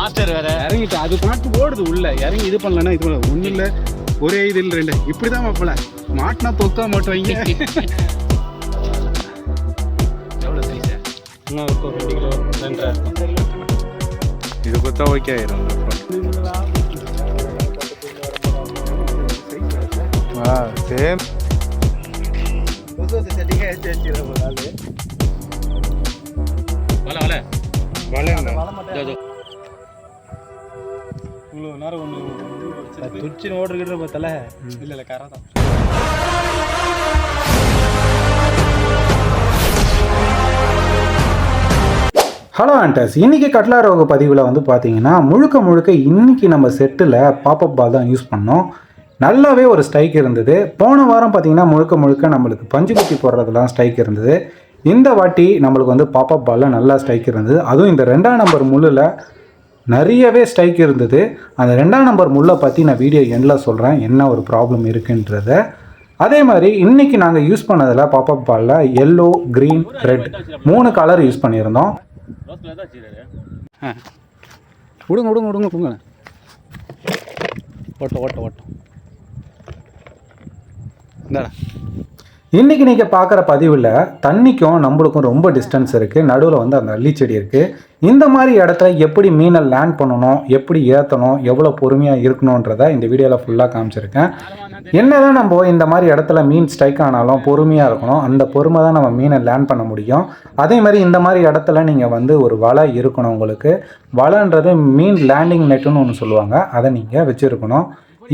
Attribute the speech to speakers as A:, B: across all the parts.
A: Master வேற
B: இறங்கிட்டு அது பாட்டு ஓடுது உள்ள இறங்கி இது பண்ணலன்னா இது பண்ணல ஒன்றும் இல்லை ஒரே இதில் ரெண்டு இப்படி தான் வைப்பல மாட்டினா தொக்கா மாட்டு வைங்க
A: எவ்வளோ சைஸ்
B: இன்னும் இருக்கும் 2 கிலோ 2.5 இது கொடுத்தா ஓகே ஆயிரும் சேம் இவ்வளோ நேரம் ஒன்று துச்சி ஓடுறக்கிட்ட பார்த்தல இல்லை கரை தான்.
C: ஹலோ ஆண்டர்ஸ், இன்றைக்கி கட்லா ரோக பதிவில் வந்து பார்த்தீங்கன்னா முழுக்க இன்றைக்கி நம்ம செட்டில் பாப்பப் பால் தான் யூஸ் பண்ணோம். நல்லாவே ஒரு ஸ்ட்ரைக் இருந்தது. போன வாரம் பார்த்திங்கன்னா முழுக்க நம்மளுக்கு பஞ்சு குத்தி போடுறதுலாம் ஸ்ட்ரைக் இருந்தது. இந்த வாட்டி நம்மளுக்கு வந்து பாப்பப் பாலில் நல்லா ஸ்ட்ரைக் இருந்தது. அதுவும் இந்த 2ஆம் நம்பர் முள்ளில் நிறையவே ஸ்ட்ரைக் இருந்தது. அந்த 2ஆம் நம்பர் முள்ளை பற்றி நான் வீடியோ எண்டில் சொல்கிறேன் என்ன ஒரு ப்ராப்ளம் இருக்குன்றத. அதே மாதிரி இன்றைக்கி நாங்கள் யூஸ் பண்ணதில் பாப்பப் பாலில் yellow, green, red 3 colour use பண்ணியிருந்தோம்.
B: விடுங்க போங்க ஓட்டம் இந்தாடா.
C: இன்றைக்கி நீங்கள் பார்க்குற பதிவில் தண்ணிக்கும் நம்மளுக்கும் ரொம்ப டிஸ்டன்ஸ் இருக்குது. நடுவில் வந்து அந்த அள்ளி செடி இருக்குது. இந்த மாதிரி இடத்துல எப்படி மீனை லேண்ட் பண்ணணும், எப்படி ஏற்றணும், எவ்வளோ பொறுமையாக இருக்கணுன்றதை இந்த வீடியோவில் ஃபுல்லாக காமிச்சிருக்கேன். என்னதான் நம்ம இந்த மாதிரி இடத்துல மீன் ஸ்ட்ரைக் ஆனாலும் பொறுமையாக இருக்கணும். அந்த பொறுமை தான் நம்ம மீனை லேண்ட் பண்ண முடியும். அதே மாதிரி இந்த மாதிரி இடத்துல நீங்கள் வந்து ஒரு வலை இருக்கணும். உங்களுக்கு வலைன்றது மீன் லேண்டிங் நெட்டுன்னு ஒன்று சொல்லுவாங்க, அதை நீங்கள் வச்சுருக்கணும்.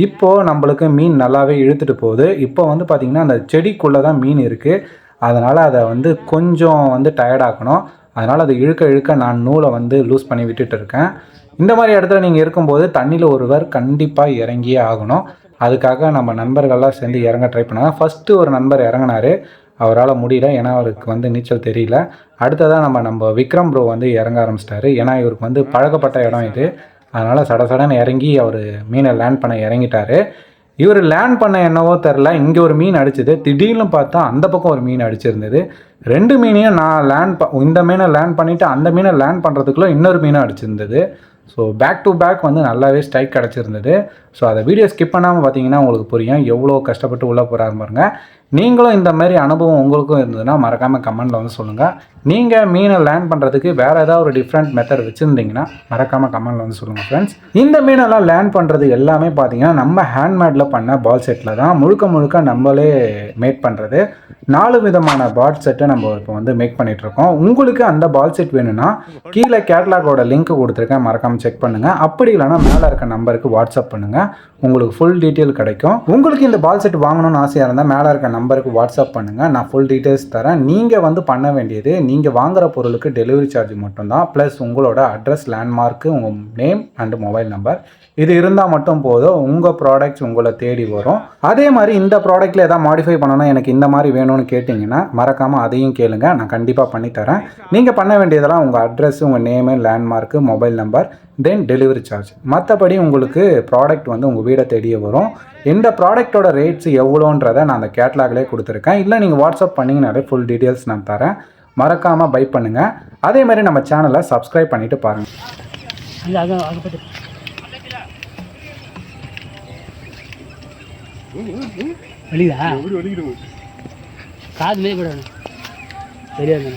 C: இப்போது நம்மளுக்கு மீன் நல்லாவே இழுத்துட்டு போகுது. இப்போ வந்து பார்த்திங்கன்னா அந்த செடிக்குள்ளே தான் மீன் இருக்குது. அதனால் அதை வந்து கொஞ்சம் வந்து டயர்டாக்கணும். அதனால் அதை இழுக்க நான் நூலை வந்து லூஸ் பண்ணி விட்டுட்டு இருக்கேன். இந்த மாதிரி இடத்துல நீங்கள் இருக்கும்போது தண்ணியில் ஒருவர் கண்டிப்பாக இறங்கியே ஆகணும். அதுக்காக நம்ம நண்பர்கள்லாம் சேர்ந்து இறங்க ட்ரை பண்ணாங்க. ஃபஸ்ட்டு ஒரு நண்பர் இறங்கினார், அவரால் முடியல, ஏன்னா அவருக்கு வந்து நீச்சல் தெரியல. அடுத்ததாக நம்ம விக்ரம் ப்ரோ வந்து இறங்க ஆரம்பிச்சிட்டாரு. ஏன்னா இவருக்கு வந்து பழக்கப்பட்ட இடம் இது. அதனால் சடன்னு இறங்கி அவர் மீனை லேண்ட் பண்ண இறங்கிட்டார். இவர் லேண்ட் பண்ண என்னவோ தெரில, இங்கே ஒரு மீன் அடிச்சது. திடீர்னு பார்த்தா அந்த பக்கம் ஒரு மீன் அடிச்சிருந்தது. 2 மீனையும் நான் இந்த மீனை லேண்ட் பண்ணிவிட்டு அந்த மீனை லேண்ட் பண்ணுறதுக்குள்ளே இன்னொரு மீனை அடிச்சிருந்தது. ஸோ பேக் டு பேக் வந்து நல்லாவே ஸ்ட்ரைக் கிடச்சிருந்தது. ஸோ அதை வீடியோ ஸ்கிப் பண்ணாமல் பார்த்தீங்கன்னா உங்களுக்கு புரியும் எவ்வளோ கஷ்டப்பட்டு உள்ளே போகிறாரு பாருங்க. நீங்களும் இந்த மாதிரி அனுபவம் உங்களுக்கும் இருந்ததுன்னா மறக்காமல் கமெண்டில் வந்து சொல்லுங்கள். நீங்கள் மீனை லேண்ட் பண்ணுறதுக்கு வேறு ஏதாவது ஒரு டிஃப்ரெண்ட் மெத்தட் வச்சுருந்தீங்கன்னா மறக்காமல் கமெண்டில் வந்து சொல்லுங்கள் ஃப்ரெண்ட்ஸ். இந்த மீனெல்லாம் லேண்ட் பண்ணுறது எல்லாமே பார்த்தீங்கன்னா நம்ம ஹேண்ட்மேடில் பண்ண பால் செட்டில் தான் முழுக்க நம்மளே மேக் பண்ணுறது. 4 விதமான பால் செட்டை நம்ம இப்போ வந்து மேக் பண்ணிகிட்ருக்கோம். உங்களுக்கு அந்த பால் செட் வேணும்னா கீழே கேட்லாகோட லிங்க் கொடுத்துருக்கேன், மறக்காமல் செக் பண்ணுங்கள். அப்படி இல்லைனா மேலே இருக்க நம்பருக்கு வாட்ஸ்அப் பண்ணுங்கள், உங்களுக்கு ஃபுல் டீட்டெயில் கிடைக்கும். உங்களுக்கு இந்த பால் செட் வாங்கணும்னு ஆசையாக இருந்தால் மேலே இருக்க நம்பருக்கு வாட்ஸ்அப் பண்ணுங்கள், நான் ஃபுல் டீட்டெயில்ஸ் தரேன். நீங்கள் வந்து பண்ண வேண்டியது நீங்கள் வாங்குகிற பொருளுக்கு டெலிவரி சார்ஜ் மட்டும்தான், ப்ளஸ் உங்களோட அட்ரஸ், லேண்ட்மார்க்கு, உங்கள் நேம் அண்ட் மொபைல் நம்பர் இது இருந்தால் மட்டும் போதும். உங்கள் ப்ராடக்ட்ஸ் உங்களை தேடி வரும். அதே மாதிரி இந்த ப்ராடக்ட்டில் எதாவது மாடிஃபை பண்ணணும், எனக்கு இந்த மாதிரி வேணும்னு கேட்டிங்கன்னா மறக்காமல் அதையும் கேளுங்க, நான் கண்டிப்பாக பண்ணித்தரேன். நீங்கள் பண்ண வேண்டியதெல்லாம் உங்கள் அட்ரஸ், உங்கள் நேமு, லேண்ட்மார்க்கு, மொபைல் நம்பர், தென் டெலிவரி சார்ஜ். மற்றபடி உங்களுக்கு ப்ராடக்ட் வந்து உங்கள் வீடை தேடியே வரும். இந்த ப்ராடக்டோட ரேட்ஸ் எவ்வளோன்றதை நான் அந்த கேட்லாக்லேயே கொடுத்துருக்கேன். இல்லை நீங்கள் வாட்ஸ்அப் பண்ணிங்கனாலே ஃபுல் டீட்டெயில்ஸ் நான் தரேன். மறக்காமல் பை பண்ணுங்கள். அதே மாதிரி நம்ம சேனலை சப்ஸ்கிரைப் பண்ணிவிட்டு பாருங்கள்.
D: காது மேலே போடணும் தெரியாது.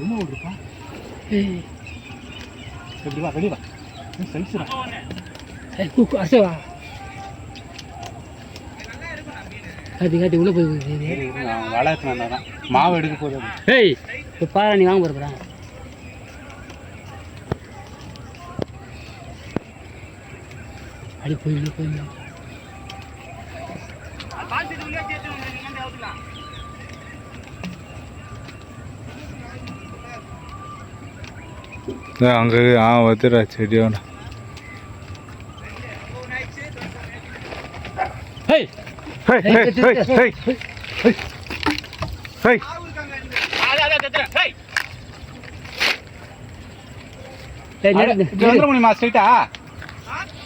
B: என்ன ஓடுப்பா எப்படிவா வெளிவா சைஸ்ரா
D: அசவா காட்டி உள்ள போய்
B: வளர்க்கணும் தான் மாவு எடுக்க போகுது.
D: ஏய் இப்போ பாரு, நீ வாங்க போகிறப்பா அடி போய்
B: அங்கே வந்துடுறா செடியோட.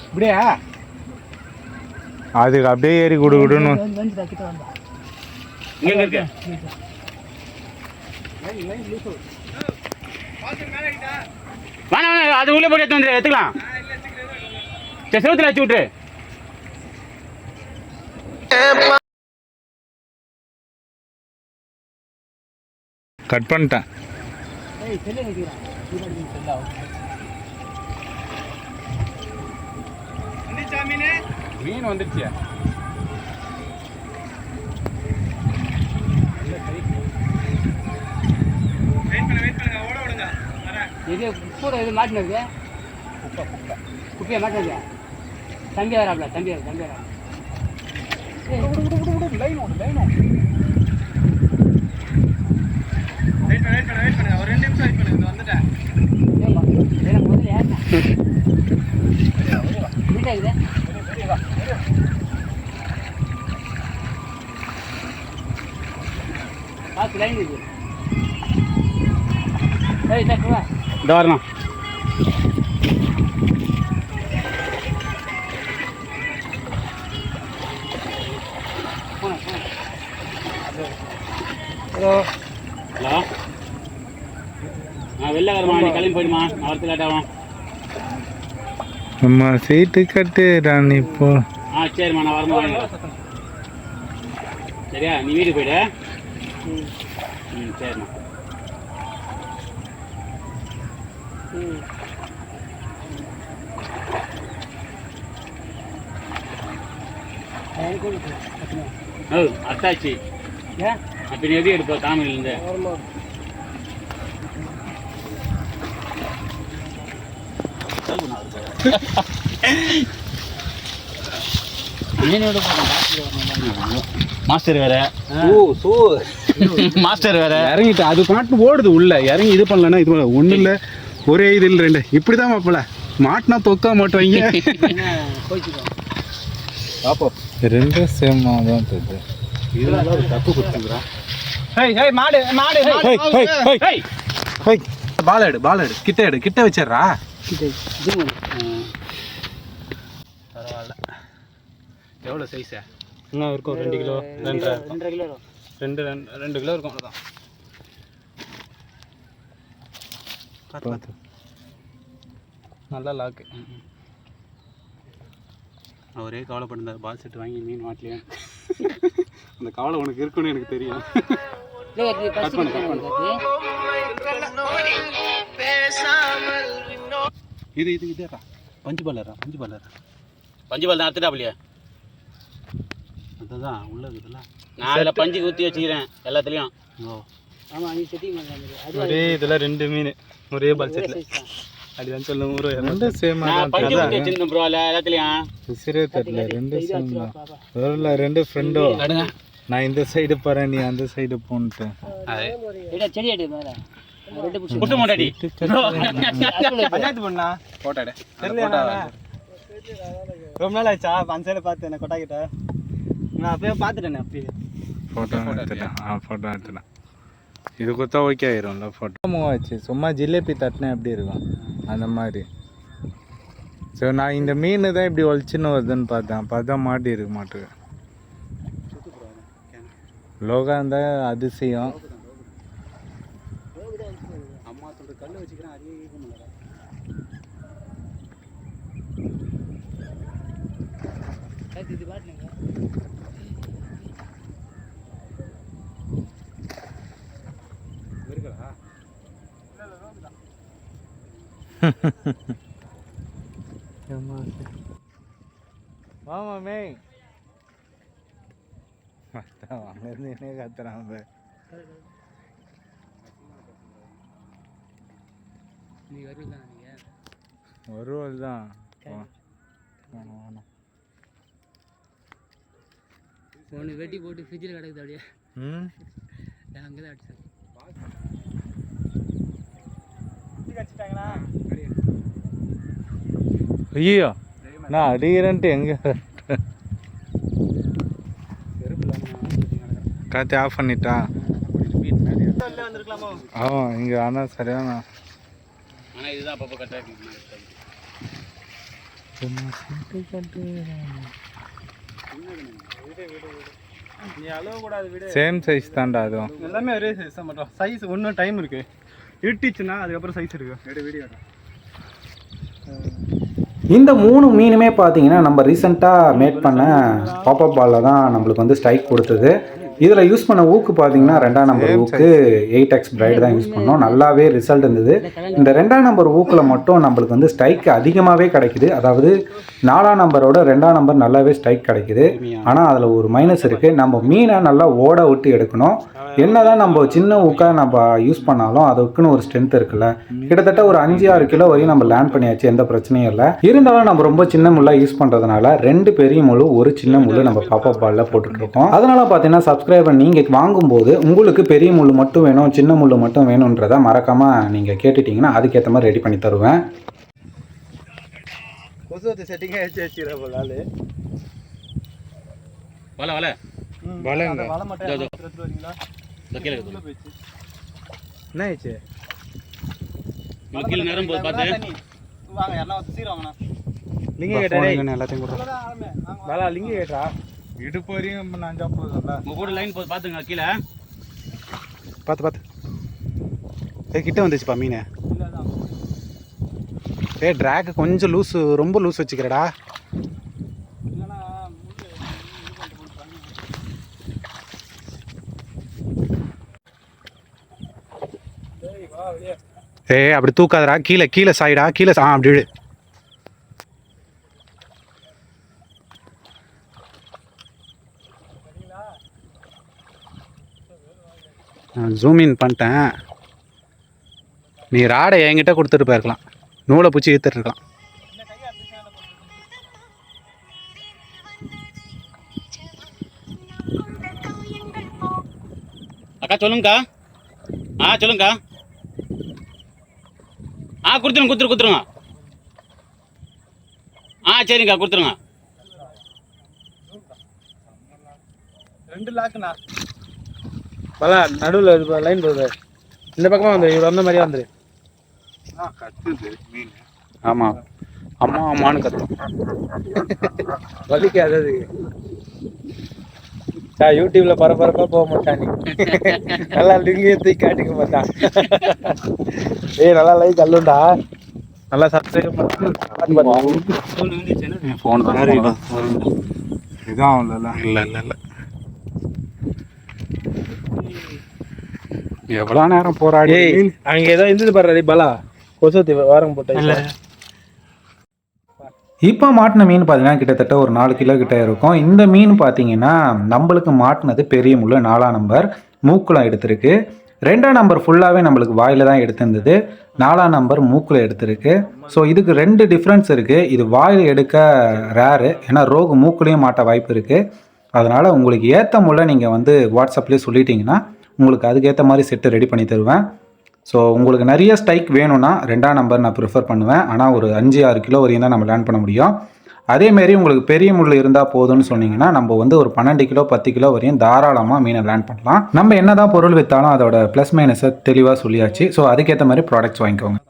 B: இப்படியா அதுக்கு அப்படியே ஏறி கொடுக்கணும்.
A: வேணாம் வேணாம், அது உள்ளே போட்டு எடுத்து வந்துடு, எடுத்துக்கலாம். சரி, செவுத்துல வச்சு விட்டுரு.
E: கட் பண்ணிட்டேன்.
B: மீன் வந்துருச்சு.
D: இது கூட இது மாட்டினது குப்பையை மாட்டினது தம்பி வராப்ல தம்பி வரா
B: ஒரு 2 நிமிஷம் வெயிட் பண்ணு, வந்துட்டேன்.
D: முதல்ல ஏறினா நீட்டாகுது. பார்த்து லைன் இது. ஏய் தக்குவா
A: இந்த வரணும்.
D: ஹலோ
A: ஹலோ, நான் வெளில வரமா, நீ கிளம்பி போயிடுமா, நான் வரத்து லேட் ஆகும்.
E: அம்மா சீட்டு கட்டுறான் இப்போ.
A: சரிம்மா, நான் வரமா. சரியா, நீ வீட்டுக்கு போயிடு. சரிம்மா. அத்தாச்சி அப்ப நீ எது எடுப்ப தாமிலிருந்து? மாஸ்டர் வேற. மாஸ்டர் வேற
B: இறங்கிட்டு அது பாட்டு ஓடுது உள்ள. இறங்கி இது பண்ணலன்னா இது ஒன்றும் இல்லை, ஒரே இதில் 2. இப்படி தான் மாப்பிள்ள மாட்டினா தொக்கா மாட்டுவாங்க. பாப்போம்,
E: 2 சேமா தான் தெரியுது.
B: இதனால ஒரு தப்பு கொடுத்துக்கிறான். பால் எடு, கிட்ட வச்சிடுறா. பரவாயில்ல. எவ்வளோ சைஸா? இன்னும் இருக்கும் 2 கிலோ 2.5 கிலோ 2 கிலோ இருக்கும். அவ்வளோதான். பார்த்து நல்லா லாக்கு. அவரே கவலைப்பட்டிருந்தார், பால் செட் வாங்கி மீன் மாட்டலையே. அந்த கவலை உனக்கு இருக்குன்னு எனக்கு தெரியும். இது இதேடா பஞ்சு பால் தான் அத்துட்டாப்லையா? அதுதான் உள்ளது இதெல்லாம். நான் அதில் பஞ்சு குத்தி வச்சுக்கிறேன் எல்லாத்துலேயும். ஓ
D: ஆமாம், நீ செட்டிங் பண்ணுற
B: ஒரே இதில் 2 மீன் ஒரே பால் செட்டில் அப்படிதான் சொல்லும்.
E: 2 சேமா தான்
A: பஞ்சு குத்தி வச்சிருந்தேன் ப்ரோ எல்லாத்துலேயும்.
E: விசிறே தெரியல. 2 சேம் தான். வரல 2 ஃப்ரெண்டோ. நான் இந்த சைடு போகிறேன், நீ அந்த சைடு போன்ட்டு.
D: செடி அடி மேலே
A: புட்டு மோட்டாடி
B: பஞ்சாயத்து பண்ணா போட்டாடே ரொம்ப நாள் ஆச்சா. அந்த சைடு பார்த்து என்ன கொட்டா கிட்ட நான் அப்பயே பார்த்துட்டேன். அப்பயே
E: ஃபோட்டோ எடுத்துட்டேன். இது கொடுத்தா ஓகே ஆயிரும்ல. ஃபோட்டோ மூவாச்சு. சும்மா ஜிலேபி தட்டினேன் எப்படி இருக்கும் அந்த மாதிரி. ஸோ நான் இந்த மீன் தான் இப்படி ஒழிச்சுன்னு வருதுன்னு பார்த்தா மாட்டி இருக்க மாட்டேங்க. லோகா இருந்தால் அதிசயம்.
B: அம்மா சொல்ற கல் வச்சுக்கிறேன். அதே
D: இது பாட்டுங்க
B: இருக்குதா?
E: ஆமாமே வாங்கிருந்தே கத்துறான்.
D: நீ வருவா நீங்கள்
E: ஒரு தான்.
D: ஒன்று வெட்டி போட்டு ஃப்ரிட்ஜில் கிடக்குது அப்படியே. அங்கே தான் அடிச்சது.
E: ஐயோ நான் அடிக்கிறேன்ட்டு எங்கே காற்று ஆஃப் பண்ணிட்டா? இங்கே ஆனால் சரியான.
A: ஆனால் இதுதான் அப்பப்போ கட்டாக
B: நீ அளவு கூடாது. வீடு
E: சேம் சைஸ் தான்டா. அதுவும்
B: எல்லாமே ஒரே சைஸ் தான். மட்டும் சைஸ் ஒன்றும் டைம் இருக்கு. இருட்டுச்சுன்னா அதுக்கப்புறம் சைஸ் இருக்கு வீடியோ.
C: இந்த 3 மீனுமே பார்த்தீங்கன்னா நம்ம ரீசெண்டாக மேட் பண்ண பாப்பப் பாலில் தான் நம்மளுக்கு வந்து ஸ்ட்ரைக் கொடுத்தது. இதில் யூஸ் பண்ண ஊக்கு பார்த்தீங்கன்னா 2ஆம் நம்பர் ஊக்கு 8X பிரைட் தான் யூஸ் பண்ணோம். நல்லாவே ரிசல்ட் இருந்தது. இந்த 2ஆம் நம்பர் ஊக்கில் மட்டும் நம்மளுக்கு வந்து ஸ்ட்ரைக் அதிகமாகவே கிடைக்குது. அதாவது 4ஆம் நம்பரோட 2ஆம் நம்பர் நல்லாவே ஸ்ட்ரைக் கிடைக்குது. ஆனால் அதில் ஒரு மைனஸ் இருக்குது. நம்ம மீனை நல்லா ஓட விட்டு எடுக்கணும். என்னதான் நம்ம சின்ன ஊக்காக நம்ம யூஸ் பண்ணாலும் அதுக்குன்னு ஒரு ஸ்ட்ரென்த் இருக்குல்ல. கிட்டத்தட்ட ஒரு 5-6 கிலோ வரையும் நம்ம லேண்ட் பண்ணியாச்சு, எந்த பிரச்சனையும் இல்லை. இருந்தாலும் நம்ம ரொம்ப சின்ன முள்ளாக யூஸ் பண்ணுறதுனால 2 பெரிய முள் ஒரு சின்ன முள் நம்ம பாப்பப் பாலில் போட்டுட்ருக்கோம். அதனால் பார்த்தீங்கன்னா சப்ஸ்கிரைபர் நீங்கள் வாங்கும்போது உங்களுக்கு பெரிய முள் மட்டும் வேணும் சின்ன முள் மட்டும் வேணுன்றதை மறக்காமல் நீங்கள் கேட்டுட்டிங்கன்னா அதுக்கேற்ற மாதிரி ரெடி பண்ணி தருவேன்.
B: என்ன ஆயிடுச்சு? எல்லாத்தையும் கூட லிங்க கேட்டா இடுப்பு வரையும் நான் சாப்பிடுறேன்ல. உங்க கூட லைன் போது பாத்துங்க கீழே பார்த்து கிட்ட வந்துச்சுப்பா மீன். ட்ராக் கொஞ்சம் லூஸ், ரொம்ப லூஸ் வச்சுக்கிறடா. அப்படி தூக்காதடா, கீழே சாயிடா, கீழே அப்படி விடு. நான் ஜூம் இன் பண்ணிட்டேன். நீ ராடை என்கிட்ட கொடுத்துட்டு போயிருக்கலாம், நூலை பிடிச்சி இழுத்துட்டு இருக்கலாம்.
A: அக்கா சொல்லுங்கக்கா. சொல்லுங்கக்கா. கொடுத்துருங்க. சரிங்கக்கா கொடுத்துருங்க.
B: 2 லாக்குண்ணா. பல நடுவில் லைன் போகுது. இந்த பக்கமாக வந்துடு, இவர் வந்த மாதிரியே வந்துடு.
E: கத்துது மீன்.
C: ஆமாம், அம்மான்னு கத்தும்.
B: வலிக்காது யூடியூப்ல பரபரப்பா போக மாட்டான். நல்லா லிங்கே தூக்கி காட்டிக்க மாட்டான். நல்லா லைக் அல்லுண்டா, நல்லா சப்ஸ்கிரைப்
C: ஃபோன் தான்
E: இதான் இல்லை
C: எவ்வளோ நேரம் போராடி.
B: அங்கே ஏதோ இருந்தது பாரு பலா கொசத்தி வாரம் போட்டேன்.
C: இப்போ மாட்டின மீன் பார்த்தீங்கன்னா கிட்டத்தட்ட ஒரு 4 கிலோ கிட்ட இருக்கும். இந்த மீன் பார்த்தீங்கன்னா நம்மளுக்கு மாட்டினது பெரிய முள் 4ஆம் நம்பர் மூக்கில் எடுத்திருக்கு. 2ஆம் நம்பர் ஃபுல்லாகவே நம்மளுக்கு வாயில் தான் எடுத்திருந்தது. 4ஆம் நம்பர் மூக்கில் எடுத்திருக்கு. ஸோ இதுக்கு 2 டிஃப்ரென்ஸ் இருக்குது. இது வாயில் எடுக்க ரேரு, ஏன்னா ரோகு மூக்குலேயும் மாட்ட வாய்ப்பு இருக்குது. அதனால் உங்களுக்கு ஏற்ற முள்ள நீங்கள் வந்து வாட்ஸ்அப்லேயே சொல்லிட்டீங்கன்னா உங்களுக்கு அதுக்கேற்ற மாதிரி செட்டு ரெடி பண்ணி தருவேன். ஸோ உங்களுக்கு நிறைய ஸ்ட்ரைக் வேணும்னா 2ஆம் நம்பர் நான் ப்ரிஃபர் பண்ணுவேன். ஆனால் ஒரு 5-6 கிலோ வரையும் தான் நம்ம லேண்ட் பண்ண முடியும். அதேமாரி உங்களுக்கு பெரிய முள் இருந்தால் போதும்னு சொன்னீங்கன்னா நம்ம வந்து ஒரு 12 கிலோ 10 கிலோ வரையும் தாராளமாக மீனை லேண்ட் பண்ணலாம். நம்ம என்ன தான் பொருள் விற்றாலும் அதோட ப்ளஸ் மைனஸை தெளிவாக சொல்லியாச்சு. ஸோ அதுக்கேற்ற மாதிரி ப்ராடக்ட்ஸ் வாங்கிக்கோங்க.